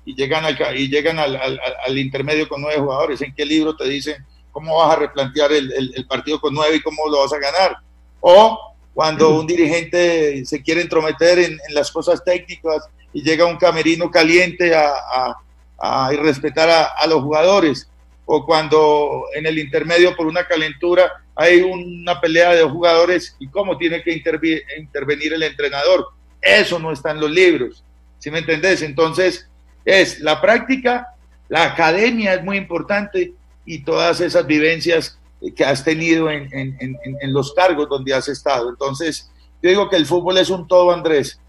[SPEAKER 2] y llegan al intermedio con 9 jugadores. ¿En qué libro te dicen cómo vas a replantear el partido con 9 y cómo lo vas a ganar? O cuando un dirigente se quiere entrometer en las cosas técnicas y llega un camerino caliente a irrespetar a los jugadores, o cuando en el intermedio por una calentura hay una pelea de jugadores y cómo tiene que intervenir el entrenador. Eso no está en los libros, ¿sí me entendés? Entonces, es la práctica, la academia es muy importante y todas esas vivencias que has tenido en los cargos donde has estado. Entonces, yo digo que el fútbol es un todo, Andrés,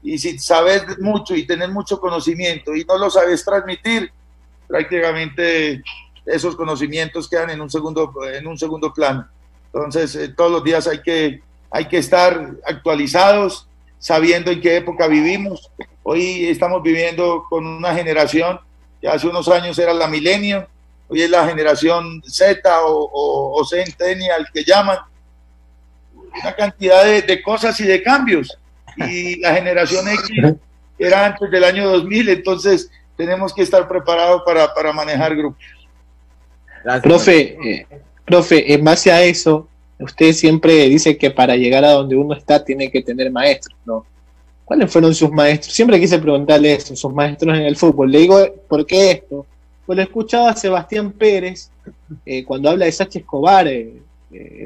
[SPEAKER 2] y si sabes mucho y tenés mucho conocimiento y no lo sabes transmitir, prácticamente esos conocimientos quedan en un segundo plano. Entonces, todos los días hay que estar actualizados, sabiendo en qué época vivimos. Hoy estamos viviendo con una generación que hace unos años era la Millennium, hoy es la generación Z o Centennial que llaman. Una cantidad de cosas y de cambios. Y la generación X era antes del año 2000, entonces tenemos que estar preparados para manejar grupos.
[SPEAKER 1] Gracias. Profe, en base a eso, usted siempre dice que para llegar a donde uno está tiene que tener maestros, ¿no? ¿Cuáles fueron sus maestros? Siempre quise preguntarle eso, sus maestros en el fútbol. Le digo, ¿por qué esto? Pues lo escuchaba a Sebastián Pérez, cuando habla de Sachi Escobar,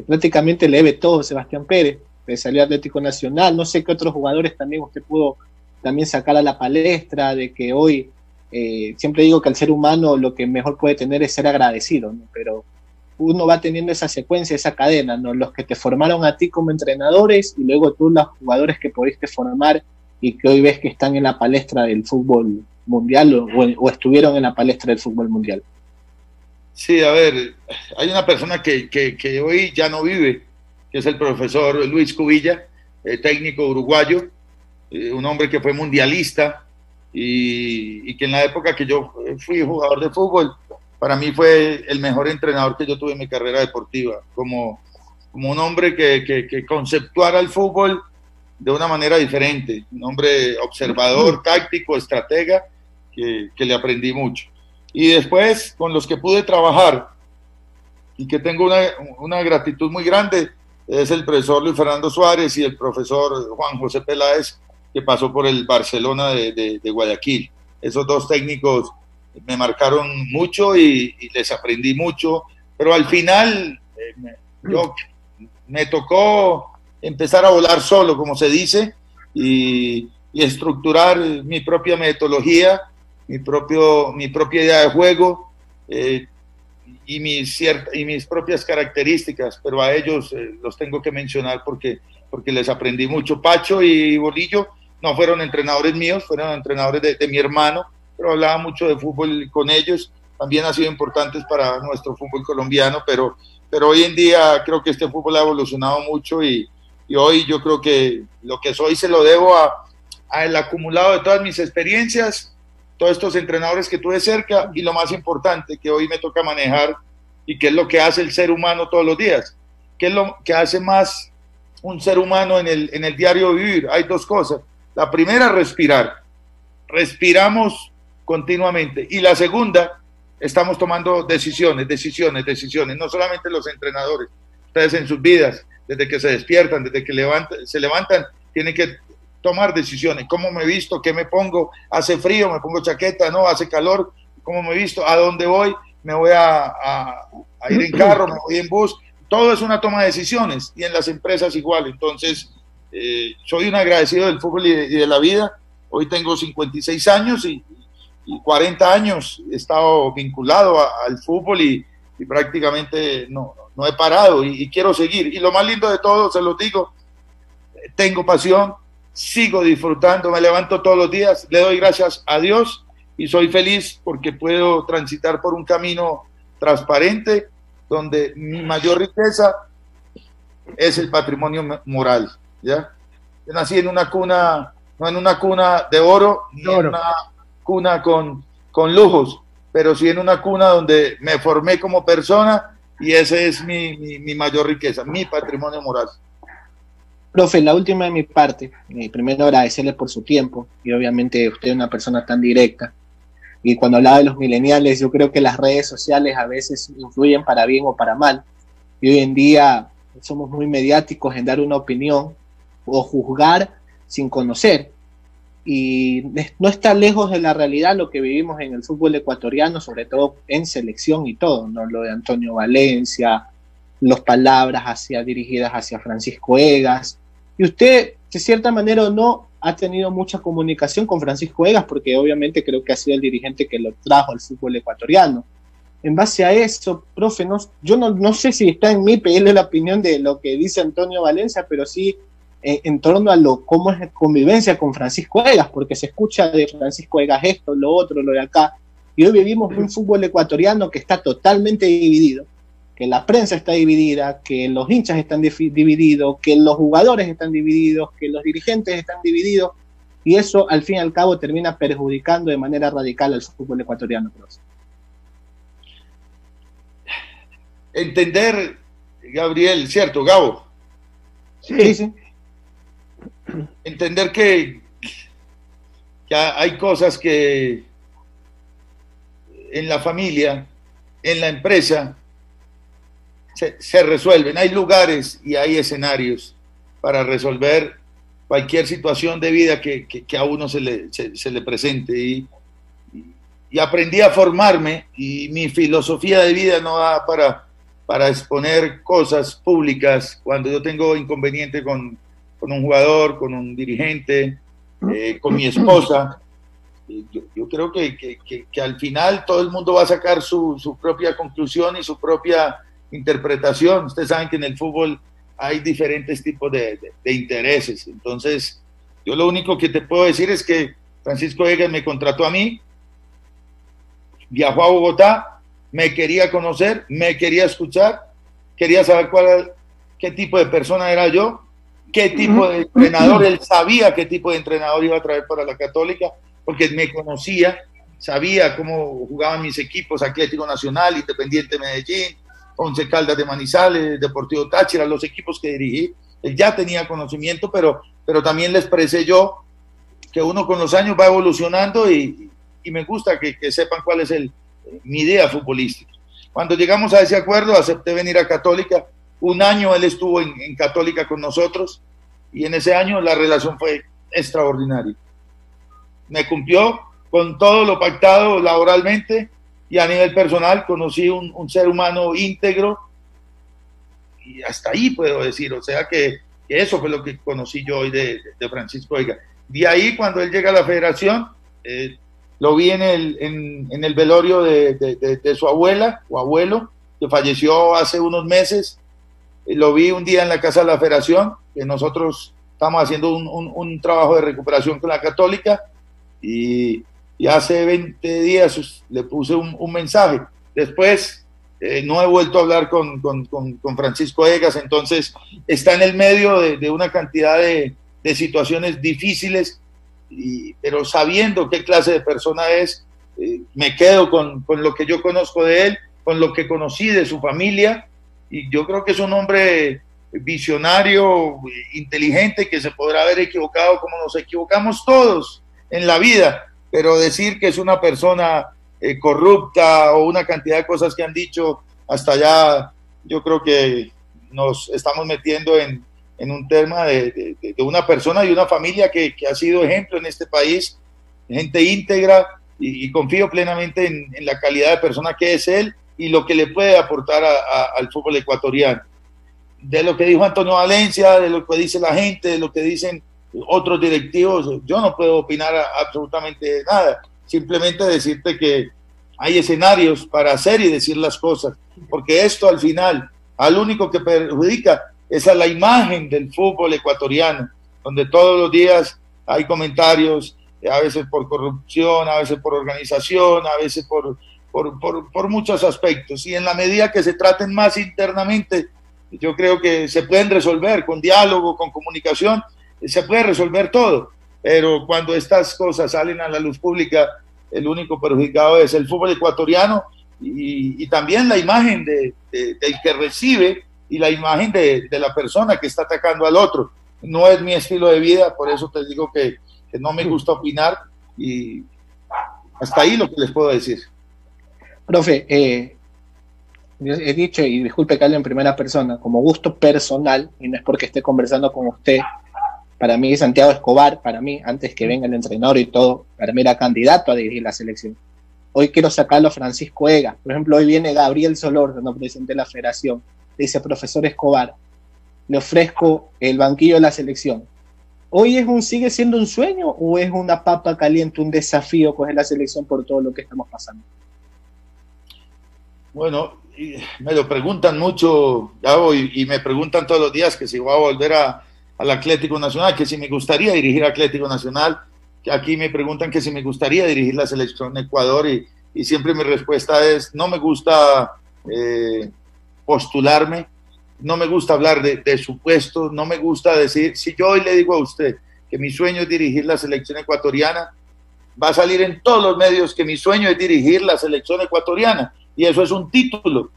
[SPEAKER 1] prácticamente le debe todo a Sebastián Pérez, de salir Atlético Nacional. No sé qué otros jugadores también usted pudo también sacar a la palestra, de que hoy, siempre digo que el ser humano lo que mejor puede tener es ser agradecido, ¿no? Pero uno va teniendo esa secuencia, esa cadena, ¿no? Los que te formaron a ti como entrenadores y luego tú los jugadores que pudiste formar y que hoy ves que están en la palestra del fútbol mundial o estuvieron en la palestra del fútbol mundial.
[SPEAKER 2] Sí, a ver, hay una persona que hoy ya no vive, que es el profesor Luis Cubilla, técnico uruguayo, un hombre que fue mundialista y que en la época que yo fui jugador de fútbol, para mí fue el mejor entrenador que yo tuve en mi carrera deportiva, como un hombre que conceptuara el fútbol de una manera diferente, un hombre observador, táctico, estratega, que le aprendí mucho. Y después, con los que pude trabajar y que tengo una gratitud muy grande, es el profesor Luis Fernando Suárez y el profesor Juan José Peláez, que pasó por el Barcelona de Guayaquil. Esos dos técnicos me marcaron mucho y les aprendí mucho, pero al final me tocó empezar a volar solo, como se dice, y estructurar mi propia metodología, mi propia idea de juego y mis propias características, pero a ellos los tengo que mencionar porque les aprendí mucho. Pacho y Bolillo no fueron entrenadores míos, fueron entrenadores de mi hermano, pero hablaba mucho de fútbol con ellos, también han sido importantes para nuestro fútbol colombiano, pero hoy en día creo que este fútbol ha evolucionado mucho y hoy yo creo que lo que soy se lo debo al acumulado de todas mis experiencias, todos estos entrenadores que tuve cerca y lo más importante que hoy me toca manejar y que es lo que hace el ser humano todos los días, que es lo que hace más un ser humano en el diario vivir. Hay dos cosas. La primera, respirar. Respiramos continuamente. Y la segunda, estamos tomando decisiones, no solamente los entrenadores, ustedes en sus vidas, desde que se despiertan, desde que se levantan, tienen que tomar decisiones. ¿Cómo me visto? ¿Qué me pongo? ¿Hace frío? ¿Me pongo chaqueta? ¿No? ¿Hace calor? ¿Cómo me visto? ¿A dónde voy? ¿Me voy a ir en carro? ¿Me voy en bus? Todo es una toma de decisiones y en las empresas igual. Entonces, soy un agradecido del fútbol y de la vida. Hoy tengo 56 años y 40 años he estado vinculado al fútbol y prácticamente no he parado y quiero seguir. Y lo más lindo de todo, se los digo, tengo pasión, sigo disfrutando, me levanto todos los días, le doy gracias a Dios y soy feliz porque puedo transitar por un camino transparente donde mi mayor riqueza es el patrimonio moral, ¿ya? Yo nací en una cuna, no en una cuna de oro, ni en una cuna con lujos, pero sí en una cuna donde me formé como persona y esa es mi mayor riqueza, mi patrimonio moral.
[SPEAKER 1] Profe, la última de mi parte, primero agradecerle por su tiempo y obviamente usted es una persona tan directa y cuando hablaba de los millennials yo creo que las redes sociales a veces influyen para bien o para mal y hoy en día somos muy mediáticos en dar una opinión o juzgar sin conocer y no está lejos de la realidad lo que vivimos en el fútbol ecuatoriano, sobre todo en selección y todo, ¿no? Lo de Antonio Valencia, las palabras dirigidas hacia Francisco Egas. Y usted de cierta manera o no, ha tenido mucha comunicación con Francisco Egas, porque obviamente creo que ha sido el dirigente que lo trajo al fútbol ecuatoriano. En base a eso, profe, yo no sé si está en mí pedirle la opinión de lo que dice Antonio Valencia, pero sí en torno a cómo es la convivencia con Francisco Egas, porque se escucha de Francisco Egas esto, lo otro, lo de acá, y hoy vivimos un fútbol ecuatoriano que está totalmente dividido, que la prensa está dividida, que los hinchas están divididos, que los jugadores están divididos, que los dirigentes están divididos, y eso al fin y al cabo termina perjudicando de manera radical al fútbol ecuatoriano, profe.
[SPEAKER 2] Entender, Gabriel, ¿cierto, Gabo?
[SPEAKER 1] Sí.
[SPEAKER 2] Entender que hay cosas que en la familia, en la empresa, se resuelven. Hay lugares y hay escenarios para resolver cualquier situación de vida que a uno se le presente. Y aprendí a formarme, y mi filosofía de vida no da para exponer cosas públicas cuando yo tengo inconveniente con un jugador, con un dirigente, con mi esposa. Yo creo que al final todo el mundo va a sacar su propia conclusión y su propia interpretación. Ustedes saben que en el fútbol hay diferentes tipos de intereses. Entonces, yo lo único que te puedo decir es que Francisco Egas me contrató a mí, viajó a Bogotá, me quería conocer, me quería escuchar, quería saber qué tipo de persona era yo, qué tipo de entrenador, él sabía qué tipo de entrenador iba a traer para la Católica, porque me conocía, sabía cómo jugaban mis equipos, Atlético Nacional, Independiente Medellín, Once Caldas de Manizales, Deportivo Táchira, los equipos que dirigí. Él ya tenía conocimiento, pero también le expresé yo que uno con los años va evolucionando y me gusta que sepan cuál es mi idea futbolística. Cuando llegamos a ese acuerdo, acepté venir a Católica. Un año él estuvo en Católica con nosotros y en ese año la relación fue extraordinaria. Me cumplió con todo lo pactado laboralmente y a nivel personal conocí un ser humano íntegro y hasta ahí puedo decir, o sea que eso fue lo que conocí yo hoy de Francisco Egas. De ahí cuando él llega a la federación, lo vi en el velorio de su abuela o abuelo, que falleció hace unos meses. Lo vi un día en la Casa de la Federación, que nosotros estamos haciendo un trabajo de recuperación con la Católica, y hace 20 días le puse un mensaje. Después no he vuelto a hablar con Francisco Egas, entonces está en el medio de una cantidad de situaciones difíciles, pero sabiendo qué clase de persona es, me quedo con lo que yo conozco de él, con lo que conocí de su familia, y yo creo que es un hombre visionario, inteligente, que se podrá haber equivocado como nos equivocamos todos en la vida, pero decir que es una persona corrupta o una cantidad de cosas que han dicho hasta allá, yo creo que nos estamos metiendo en un tema de una persona y una familia que ha sido ejemplo en este país, gente íntegra, y confío plenamente en la calidad de persona que es él y lo que le puede aportar al fútbol ecuatoriano. De lo que dijo Antonio Valencia, de lo que dice la gente, de lo que dicen otros directivos, yo no puedo opinar absolutamente nada, simplemente decirte que hay escenarios para hacer y decir las cosas, porque esto al final, al único que perjudica es a la imagen del fútbol ecuatoriano, donde todos los días hay comentarios, a veces por corrupción, a veces por organización, a veces por muchos aspectos, y en la medida que se traten más internamente, yo creo que se pueden resolver con diálogo, con comunicación, se puede resolver todo, pero cuando estas cosas salen a la luz pública, el único perjudicado es el fútbol ecuatoriano y también la imagen del que recibe y la imagen de la persona que está atacando al otro. No es mi estilo de vida, por eso te digo que no me gusta opinar, y hasta ahí lo que les puedo decir.
[SPEAKER 1] Profe, he dicho, y disculpe que hable en primera persona, como gusto personal, y no es porque esté conversando con usted, para mí Santiago Escobar, para mí, antes que venga el entrenador y todo, para mí era candidato a dirigir la selección. Hoy quiero sacarlo a Francisco Egas. Por ejemplo, hoy viene Gabriel Solórzano, presidente de la federación. Dice, profesor Escobar, le ofrezco el banquillo de la selección. ¿Hoy sigue siendo un sueño o es una papa caliente, un desafío coger la selección por todo lo que estamos pasando?
[SPEAKER 2] Bueno, me lo preguntan mucho, Gabo, y me preguntan todos los días que si voy a volver al Atlético Nacional, que si me gustaría dirigir Atlético Nacional. Aquí me preguntan que si me gustaría dirigir la selección de Ecuador y siempre mi respuesta es: no me gusta postularme, no me gusta hablar de supuestos, no me gusta decir. Si yo hoy le digo a usted que mi sueño es dirigir la selección ecuatoriana, va a salir en todos los medios que mi sueño es dirigir la selección ecuatoriana, y eso es un título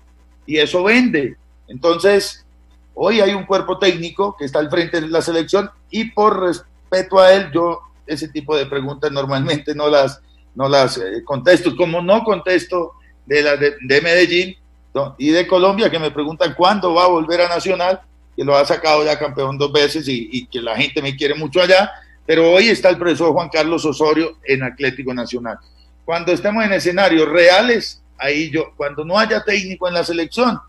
[SPEAKER 2] y eso vende. Entonces hoy hay un cuerpo técnico que está al frente de la selección, y por respeto a él, yo ese tipo de preguntas normalmente no las contesto, como no contesto de las de Medellín, ¿no? Y de Colombia, que me preguntan cuándo va a volver a Nacional, que lo ha sacado ya campeón 2 veces y que la gente me quiere mucho allá, pero hoy está el profesor Juan Carlos Osorio en Atlético Nacional. Cuando estemos en escenarios reales, ahí cuando no haya técnico en la selección,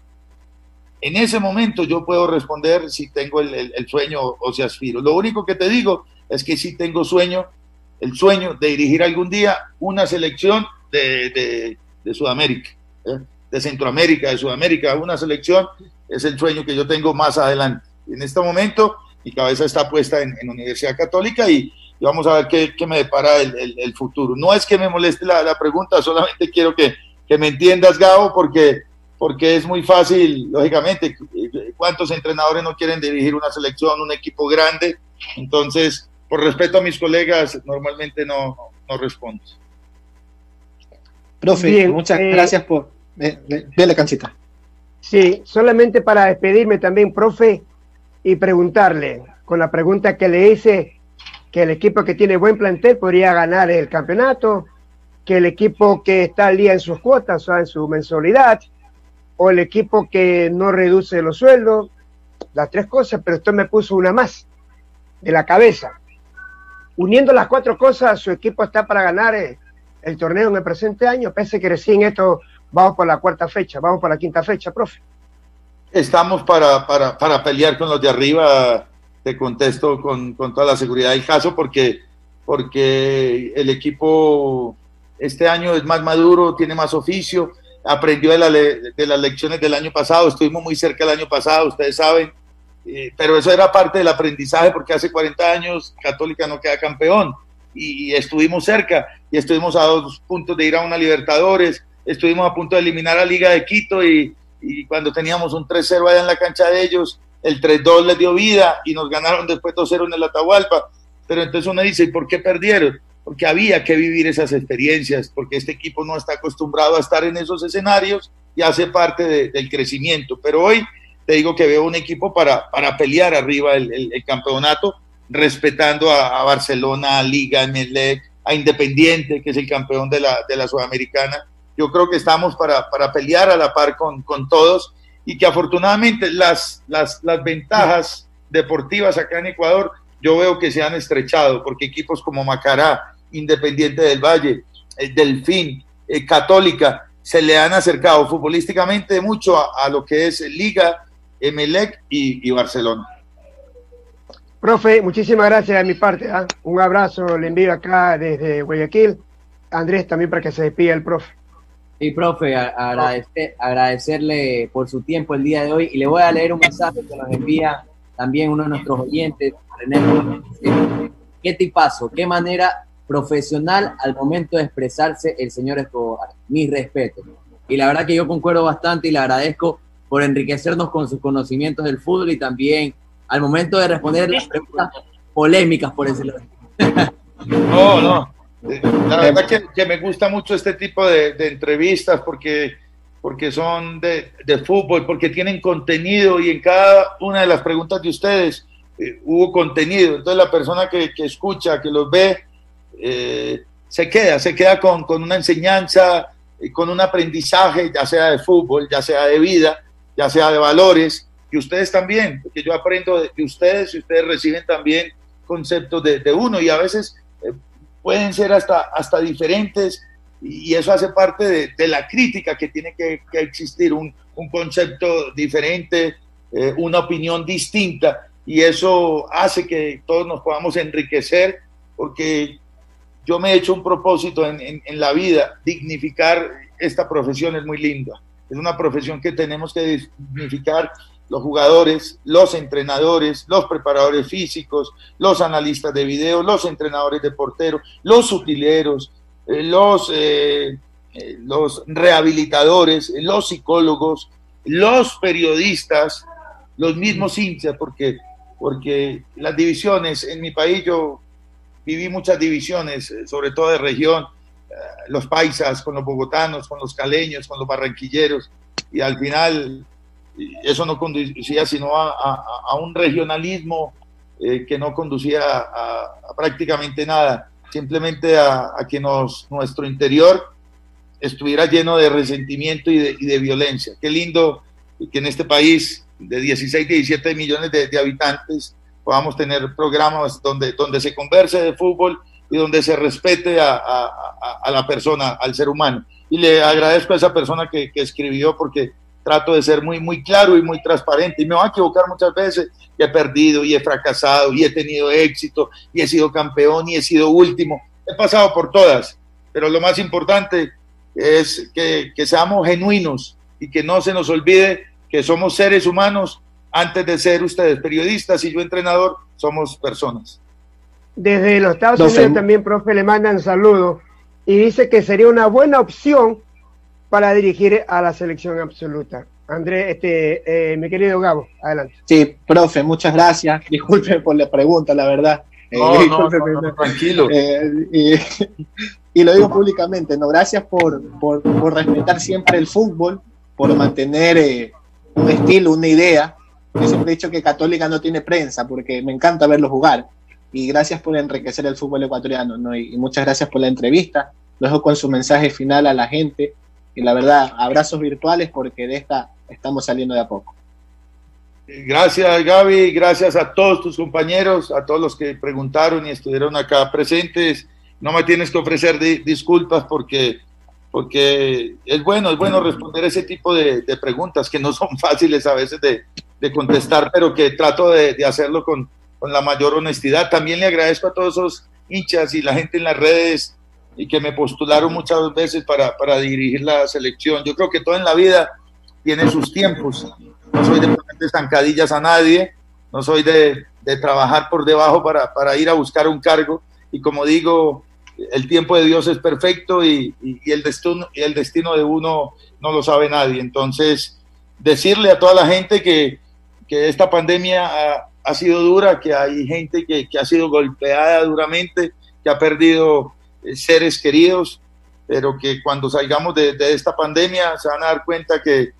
[SPEAKER 2] en ese momento yo puedo responder si tengo el sueño o si aspiro. Lo único que te digo es que sí tengo el sueño de dirigir algún día una selección de Sudamérica, de Centroamérica, de Sudamérica. Una selección es el sueño que yo tengo más adelante. En este momento mi cabeza está puesta en Universidad Católica y vamos a ver qué me depara el futuro. No es que me moleste la pregunta, solamente quiero que me entiendas, Gabo, porque es muy fácil, lógicamente. ¿Cuántos entrenadores no quieren dirigir una selección, un equipo grande? Entonces, por respeto a mis colegas, normalmente no respondo.
[SPEAKER 1] Profe, bien, muchas gracias por... Dele, Canchita.
[SPEAKER 5] Sí, solamente para despedirme también, profe, y preguntarle, con la pregunta que le hice, que el equipo que tiene buen plantel podría ganar el campeonato, que el equipo que está al día en sus cuotas, o sea, en su mensualidad, o el equipo que no reduce los sueldos, las 3 cosas, pero usted me puso una más de la cabeza. Uniendo las 4 cosas, su equipo está para ganar el torneo en el presente año, pese que recién vamos por la 4ª fecha, vamos por la 5ª fecha, profe.
[SPEAKER 2] Estamos para pelear con los de arriba, te contesto con toda la seguridad del caso, porque el equipo este año es más maduro, tiene más oficio, aprendió de las lecciones del año pasado. Estuvimos muy cerca el año pasado, ustedes saben, pero eso era parte del aprendizaje, porque hace 40 años Católica no queda campeón, y estuvimos cerca, y estuvimos a 2 puntos de ir a una Libertadores, estuvimos a punto de eliminar a Liga de Quito, y cuando teníamos un 3-0 allá en la cancha de ellos, el 3-2 les dio vida y nos ganaron después 2-0 en el Atahualpa. Pero entonces uno dice, ¿y por qué perdieron? Porque había que vivir esas experiencias, porque este equipo no está acostumbrado a estar en esos escenarios y hace parte del crecimiento. Pero hoy te digo que veo un equipo para pelear arriba el campeonato, respetando a Barcelona, a Liga, a Emelec, a Independiente, que es el campeón de la Sudamericana. Yo creo que estamos para pelear a la par con todos, y que afortunadamente las ventajas deportivas acá en Ecuador yo veo que se han estrechado, porque equipos como Macará, Independiente del Valle, Delfín, Católica, se le han acercado futbolísticamente mucho a lo que es Liga, Emelec y Barcelona.
[SPEAKER 5] Profe, muchísimas gracias de mi parte, ¿eh? Un abrazo le envío acá desde Guayaquil. Andrés, también para que se despida el profe.
[SPEAKER 3] Sí, profe, agradecerle por su tiempo el día de hoy, y le voy a leer un mensaje que nos envía también uno de nuestros oyentes, René. Qué tipazo, qué manera profesional al momento de expresarse el señor Escobar. Mis respetos. Y la verdad que yo concuerdo bastante, y le agradezco por enriquecernos con sus conocimientos del fútbol, y también al momento de responder las preguntas polémicas, por decirlo así.
[SPEAKER 2] No. La verdad que me gusta mucho este tipo de entrevistas, porque son de fútbol, porque tienen contenido, y en cada una de las preguntas de ustedes hubo contenido. Entonces la persona que escucha, que los ve, se queda con una enseñanza, con un aprendizaje, ya sea de fútbol, ya sea de vida, ya sea de valores, y ustedes también, porque yo aprendo de ustedes, y ustedes reciben también conceptos de uno, y a veces pueden ser hasta diferentes, y eso hace parte de la crítica que tiene que existir, un concepto diferente, una opinión distinta, y eso hace que todos nos podamos enriquecer, porque yo me he hecho un propósito en la vida, dignificar esta profesión. Es muy linda, es una profesión que tenemos que dignificar los jugadores, los entrenadores, los preparadores físicos, los analistas de video, los entrenadores de portero, los utileros, los rehabilitadores, los psicólogos, los periodistas, los mismos hinchas, porque las divisiones, en mi país yo viví muchas divisiones, sobre todo de región, los paisas con los bogotanos, con los caleños, con los barranquilleros, y al final eso no conducía sino a un regionalismo que no conducía a prácticamente nada, simplemente a que nuestro interior estuviera lleno de resentimiento y de violencia. Qué lindo que en este país de 16, 17 millones de habitantes podamos tener programas donde se converse de fútbol y donde se respete a la persona, al ser humano. Y le agradezco a esa persona que escribió, porque trato de ser muy, muy claro y muy transparente, y me voy a equivocar muchas veces, y he perdido, y he fracasado, y he tenido éxito, y he sido campeón, y he sido último, he pasado por todas, pero lo más importante es que seamos genuinos, y que no se nos olvide que somos seres humanos. Antes de ser ustedes periodistas y yo entrenador, somos personas.
[SPEAKER 5] Desde los Estados Unidos también, profe, le mandan saludos y dice que sería una buena opción para dirigir a la selección absoluta. Andrés, mi querido Gabo, adelante.
[SPEAKER 1] Sí, profe, muchas gracias. Disculpe por la pregunta, la verdad.
[SPEAKER 2] No, tranquilo.
[SPEAKER 1] Y lo digo públicamente, ¿no? Gracias por respetar siempre el fútbol, por mantener un estilo, una idea. Yo siempre he dicho que Católica no tiene prensa, porque me encanta verlo jugar. Y gracias por enriquecer el fútbol ecuatoriano, ¿no? Y muchas gracias por la entrevista. Lo dejo con su mensaje final a la gente. Y la verdad, abrazos virtuales, porque de esta estamos saliendo de a poco.
[SPEAKER 2] Gracias, Gaby, gracias a todos tus compañeros, a todos los que preguntaron y estuvieron acá presentes. No me tienes que ofrecer disculpas, porque es bueno responder ese tipo de preguntas que no son fáciles a veces de contestar, pero que trato de hacerlo con la mayor honestidad. También le agradezco a todos esos hinchas y la gente en las redes y que me postularon muchas veces para dirigir la selección. Yo creo que todo en la vida tiene sus tiempos. No soy de ponerle zancadillas a nadie, no soy de trabajar por debajo para ir a buscar un cargo, y como digo, el tiempo de Dios es perfecto, y el destino de uno no lo sabe nadie. Entonces, decirle a toda la gente que esta pandemia ha sido dura, que hay gente que ha sido golpeada duramente, que ha perdido seres queridos, pero que cuando salgamos de esta pandemia se van a dar cuenta que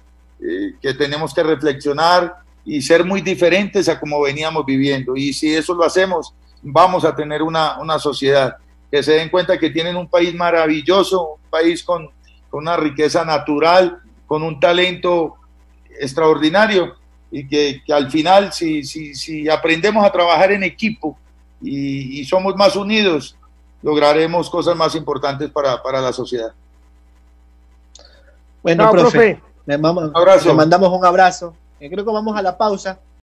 [SPEAKER 2] tenemos que reflexionar y ser muy diferentes a como veníamos viviendo, y si eso lo hacemos, vamos a tener una sociedad que se den cuenta que tienen un país maravilloso, un país con una riqueza natural, con un talento extraordinario, y que al final si aprendemos a trabajar en equipo y somos más unidos, lograremos cosas más importantes para la sociedad.
[SPEAKER 1] Bueno, profe. Le mandamos un abrazo. Creo que vamos a la pausa.